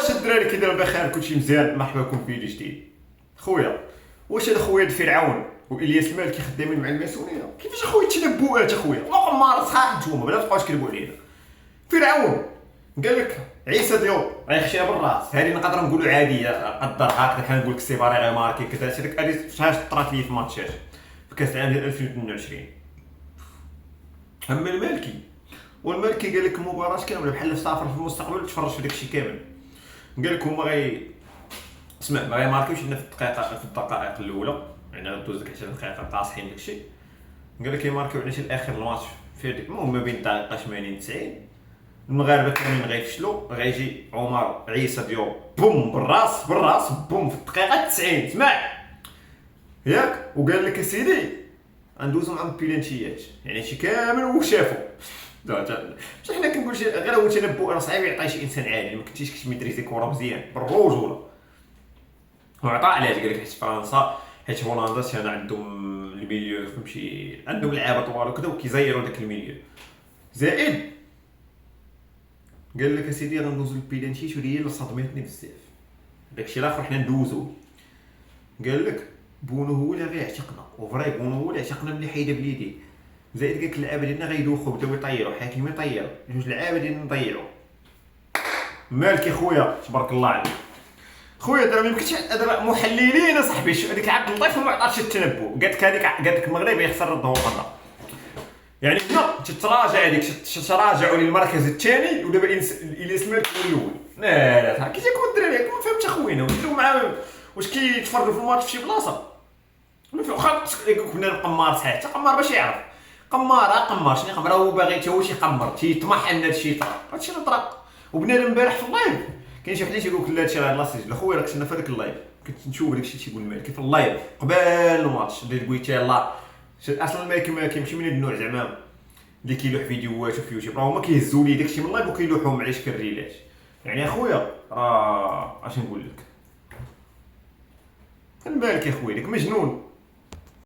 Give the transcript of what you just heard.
واش الدراري كيديروا بخير كلشي مزيان؟ مرحبا بكم في فيديو جديد. خويا واش هذا خويا فرعون والياس المالكي خدامين مع الماسونيه؟ كيفاش اخويا تنبؤات اخويا وقمار صحاح نتوما بلا تبقاوش تكذبوا علينا. فرعون قال لك عيسى ديو غيخشيها بالراس، هذه نقدر نقولوا عاديه قدر هكذا بحال نقول لك سيباري غير ماركي كذا هذيك هذه فاش طرات لي في ماتشات في كاس العالم ديال 2022. اما المالكي والمالكي قال لك المباراه كامله بحال سافر في المستقبل تفرج في داكشي كامل. قال لك هما اسمع ما غيماركيوش لنا في الدقائق الاولى، يعني غدوز ديك 10 دقائق قاصحين داكشي. قال لك يماركيو على شي الاخر الماتش في ديك المهم ما بين الدقيقه 80 90 المغاربه كاملين غيفشلوا، غيجي عمر عيسى ديو بوم بالراس بوم في الدقيقه 90 سمع ياك، وقال لك اسيدي غندوزو مع البيلانتيات يعني شي كامل وشافوا. مش حنا كنقول شي غير هو تنبؤ راه صعيب يعطي شي انسان عادي ما كنتيش كتميتريزي كره مزيان بالرجوله. وعطى علاش قال لك حيت فرنسا حيت هولندا كان عندهم الميليو فهمتي عندهم لعابه طوال وكذا وكيزيروا داك الميليو زائد. قال لك اسيدي غندوزو البيلانتي ودي اللي صدمتني بزاف داكشي الاخر حنا ندوزو. قال لك بونو هو اللي غيعتقنا وفري بونو هو اللي عتقنا ملي حيده بليدي، زائد قال لك اللعابه ديالنا غيدوخوا بداو يطيروا حاكمين يطيروا جوج اللعابه ديالنا نضيعوا. مالك يا خويا تبارك الله عليك خويا دابا ما يمكنش هذا محللين اصاحبي هذيك عبد اللطيف ما عطاتش التنبؤ، قالت لك قالت لك المغرب يخسر ضد هولندا يعني هنا تتراجع هذيك تتراجعوا للمركز الثاني ودابا الياس المالكي هو الاول. لا كي تيكون الدراري ما فهمتش اخوينا نديروا معاه واش كيتفرجوا في الماتش في شي بلاصه ما في واخا كنا القمار صحيح حتى قمار باش يعرف قمار شنو قمر هو باغي حتى هو شي قمر تيطمح ان هادشي يطرا هادشي اللي طرا. وبنادم امبارح في اللايف كاين شي حد تيقول لك لا هادشي راه لاصيج خويا راك كنا في هذاك اللايف كنت نشوف داكشي تيقول المالكي في اللايف قبل الماتش اللي قلت يلاه اصلا المالكي ما كيمشي من هاد النوع زعما اللي كيلوح فيديوهات وفي يوتيوب راه هما كيهزوا لي داكشي من اللايف وكيلوحوهم على شكل ريلات. يعني اخويا راه اش نقول لك المالكي خويا داك مجنون